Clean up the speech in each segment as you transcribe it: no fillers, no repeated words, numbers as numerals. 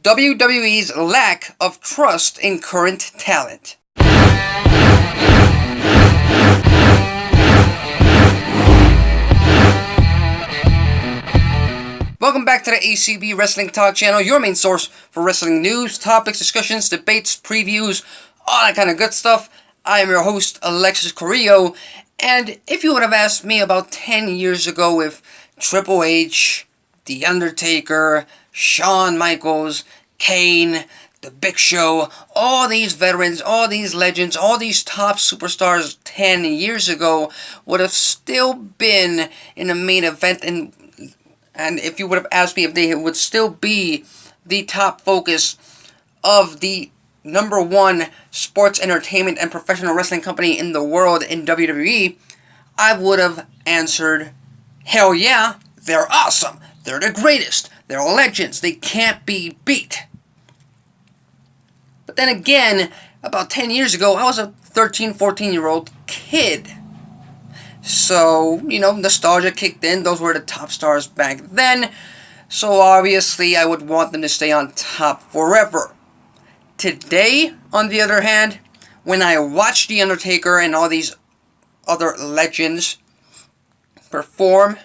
WWE's lack of trust in current talent. Welcome back to the ACB Wrestling Talk channel, your main source for wrestling news, topics, discussions, debates, previews, all that kind of good stuff. I am your host, Alexis Carrillo, and if you would have asked me about 10 years ago if Triple H, The Undertaker, Shawn Micheals, Kane, The Big Show, all these veterans, all these legends, all these top superstars 10 years ago would have still been in the main event, and if you would have asked me if they would still be the top focus of the #1 sports entertainment and professional wrestling company in the world in WWE, I would have answered, hell yeah, they're awesome. They're the greatest. They're legends. They can't be beat. But then again, about 10 years ago, I was a 13, 14-year-old kid. So, nostalgia kicked in. Those were the top stars back then. So, obviously, I would want them to stay on top forever. Today, on the other hand, when I watch The Undertaker and all these other legends perform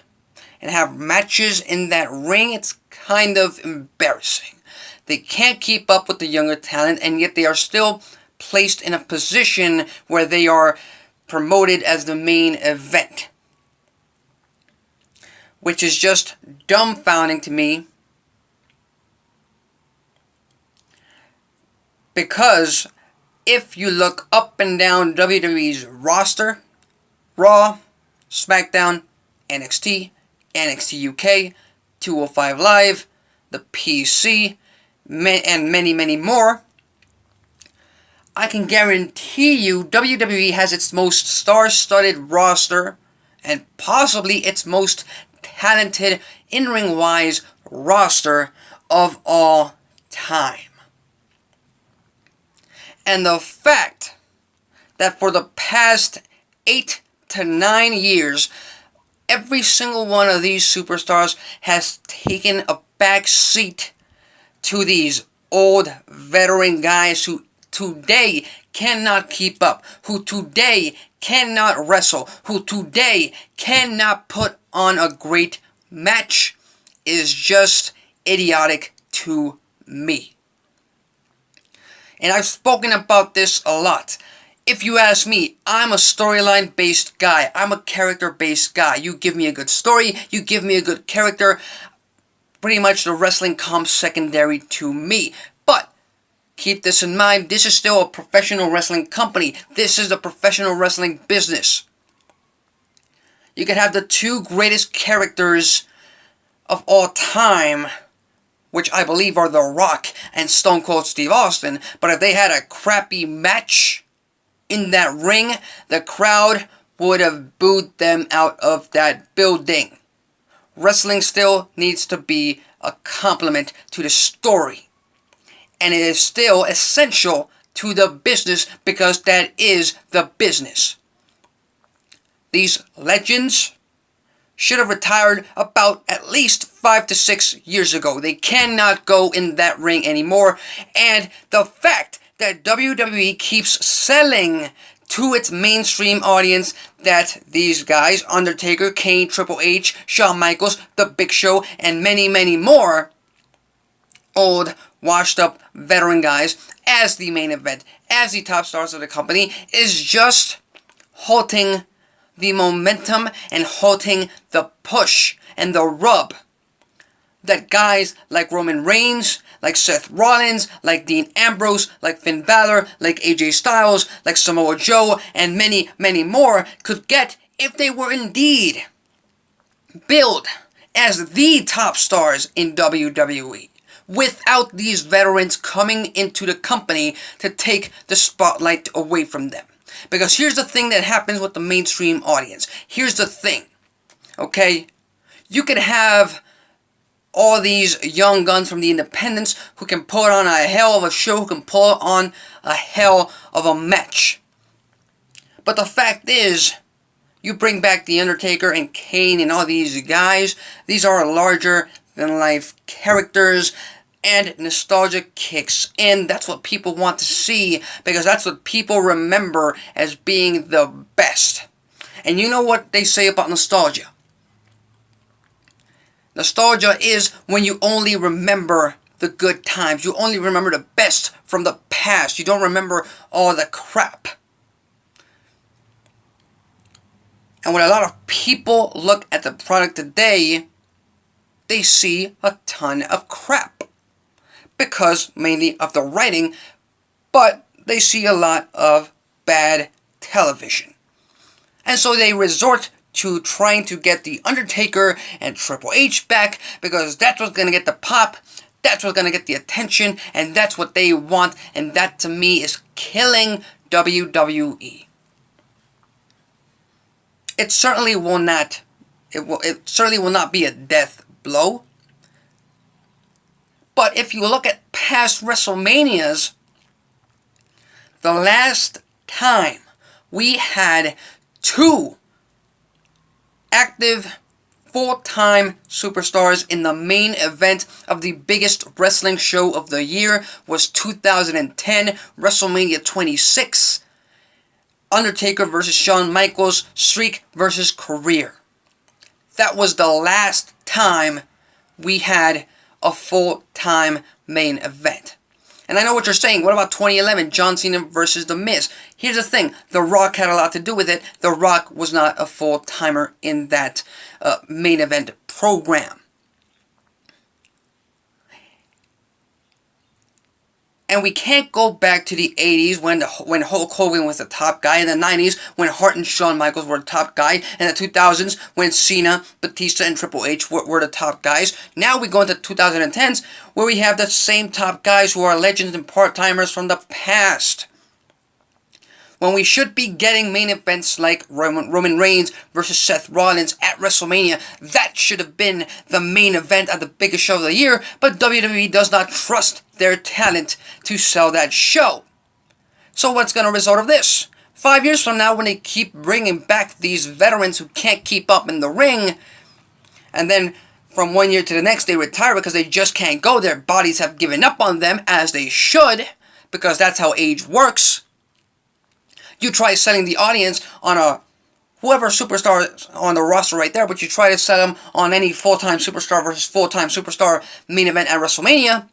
and have matches in that ring, it's kind of embarrassing. They can't keep up with the younger talent, and yet they are still placed in a position where they are promoted as the main event, which is just dumbfounding to me, because if you look up and down WWE's roster, Raw, SmackDown, NXT, NXT UK, 205 Live, the PC, and many, many more, I can guarantee you WWE has its most star-studded roster and possibly its most talented in-ring-wise roster of all time. And the fact that for the past 8 to 9 years, every single one of these superstars has taken a back seat to these old veteran guys who today cannot keep up, who today cannot wrestle, who today cannot put on a great match, is just idiotic to me. And I've spoken about this a lot. If you ask me, I'm a storyline-based guy. I'm a character-based guy. You give me a good story, you give me a good character, pretty much the wrestling comes secondary to me. But keep this in mind, this is still a professional wrestling company. This is a professional wrestling business. You can have the two greatest characters of all time, which I believe are The Rock and Stone Cold Steve Austin, but if they had a crappy match in that ring, the crowd would have booed them out of that building. Wrestling still needs to be a complement to the story. And it is still essential to the business because that is the business. These legends should have retired about at least 5 to 6 years ago. They cannot go in that ring anymore. And the fact that WWE keeps selling to its mainstream audience that these guys, Undertaker, Kane, Triple H, Shawn Micheals, The Big Show, and many, many more old, washed-up veteran guys as the main event, as the top stars of the company, is just halting the momentum and halting the push and the rub that guys like Roman Reigns, like Seth Rollins, like Dean Ambrose, like Finn Balor, like AJ Styles, like Samoa Joe, and many, many more could get if they were indeed billed as the top stars in WWE, without these veterans coming into the company to take the spotlight away from them. Because here's the thing that happens with the mainstream audience. Here's the thing, okay? You could have all these young guns from the independents who can put on a hell of a show, who can put on a hell of a match. But the fact is, you bring back The Undertaker and Kane and all these guys, these are larger than life characters. and nostalgia kicks in. That's what people want to see, because that's what people remember as being the best. And you know what they say about nostalgia? Nostalgia is when you only remember the good times. You only remember the best from the past. You don't remember all the crap. And when a lot of people look at the product today, they see a ton of crap. Because mainly of the writing, but they see a lot of bad television. And so they resort to trying to get the Undertaker and Triple H back, because that's what's going to get the pop, that's what's going to get the attention, and that's what they want, and that to me is killing WWE. It certainly will not, it certainly will not be a death blow. But if you look at past WrestleManias, the last time we had 2 active full-time superstars in the main event of the biggest wrestling show of the year was 2010 WrestleMania 26. Undertaker versus Shawn Micheals, streak versus career. That was the last time we had a full-time main event. And I know what you're saying. What about 2011, John Cena versus The Miz? Here's the thing. The Rock had a lot to do with it. The Rock was not a full-timer in that main event program. And we can't go back to the 80s when Hulk Hogan was the top guy, in the 90s when Hart and Shawn Michaels were the top guy, in the 2000s when Cena, Batista, and Triple H were the top guys. Now we go into 2010s where we have the same top guys who are legends and part-timers from the past. When we should be getting main events like Roman Reigns versus Seth Rollins at WrestleMania, that should have been the main event of the biggest show of the year, but WWE does not trust their talent to sell that show. So what's going to result of this? 5 years from now, when they keep bringing back these veterans who can't keep up in the ring, and then from 1 year to the next they retire because they just can't go, their bodies have given up on them, as they should, because that's how age works. You try selling the audience on a whoever superstar on the roster right there, but you try to sell them on any full-time superstar versus full-time superstar main event at WrestleMania,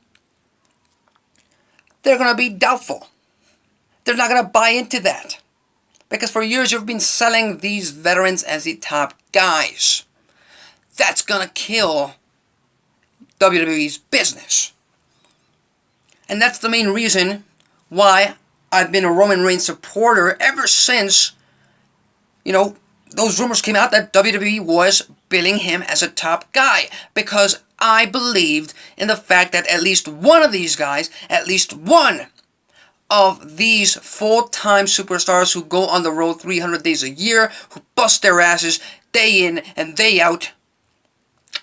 they're going to be doubtful. They're not going to buy into that. Because for years you've been selling these veterans as the top guys. That's going to kill WWE's business. And that's the main reason why I've been a Roman Reigns supporter ever since, those rumors came out that WWE was billing him as a top guy. Because I believed in the fact that at least one of these guys, at least one of these full-time superstars who go on the road 300 days a year, who bust their asses day in and day out,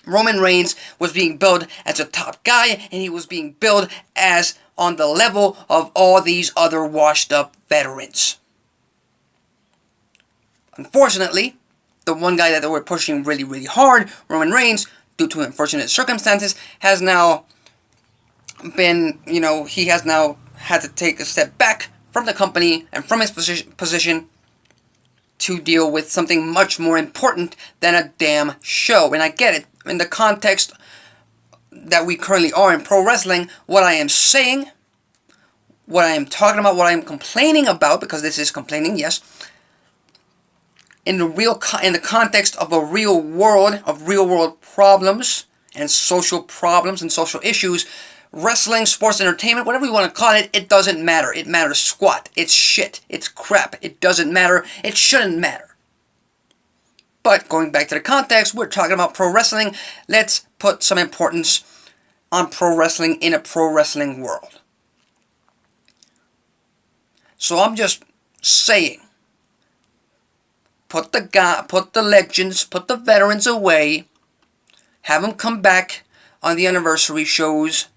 Roman Reigns was being billed as a top guy, and he was being billed as on the level of all these other washed-up veterans. Unfortunately, the one guy that they were pushing really, really hard, Roman Reigns, due to unfortunate circumstances, has now been, he has now had to take a step back from the company and from his position to deal with something much more important than a damn show. And I get it. In the context that we currently are in pro wrestling, what I am saying, what I am talking about, what I am complaining about, because this is complaining, yes, in the context of a real world problems and social issues, wrestling, sports entertainment, whatever you want to call it, it doesn't matter. It matters squat. It's shit. It's crap. It doesn't matter. It shouldn't matter. But going back to the context, we're talking about pro wrestling. Let's put some importance on pro wrestling in a pro wrestling world. So I'm just saying, put the legends, put the veterans away, have them come back on the anniversary shows,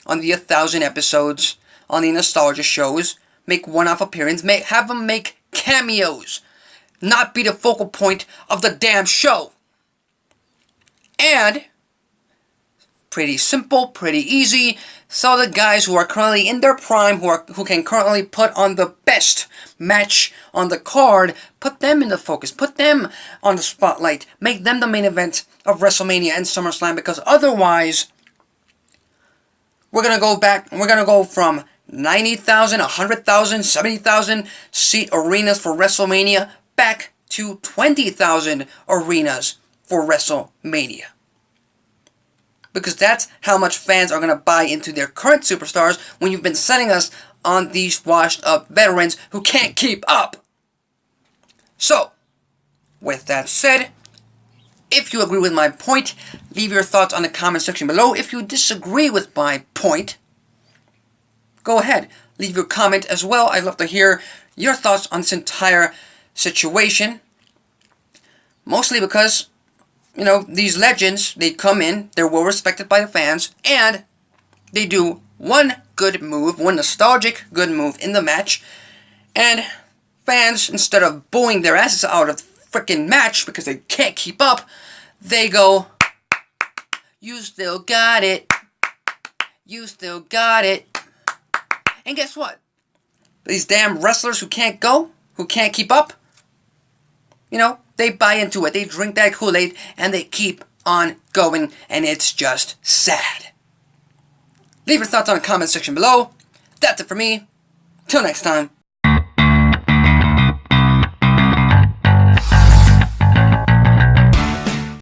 on the 1,000 episodes, on the nostalgia shows, make one-off appearance, have them make cameos, not be the focal point of the damn show. And pretty simple, pretty easy. So the guys who are currently in their prime, who can currently put on the best match on the card, put them in the focus, put them on the spotlight, make them the main event of WrestleMania and SummerSlam, because otherwise we're going to go back, we're going to go from 90,000, 100,000, 70,000 seat arenas for WrestleMania back to 20,000 arenas for WrestleMania. Because that's how much fans are going to buy into their current superstars when you've been sending us on these washed up veterans who can't keep up. So, with that said, if you agree with my point, leave your thoughts on the comment section below. If you disagree with my point, go ahead, leave your comment as well. I'd love to hear your thoughts on this entire situation. Mostly because, you know, these legends, they come in, they're well respected by the fans, and they do one good move, one nostalgic good move in the match, and fans, instead of booing their asses out of the freaking match because they can't keep up, they go, "You still got it. You still got it." And guess what? These damn wrestlers who can't go, who can't keep up, you know, they buy into it. They drink that Kool-Aid and they keep on going, and it's just sad. Leave your thoughts on the comment section below. That's it for me. Till next time.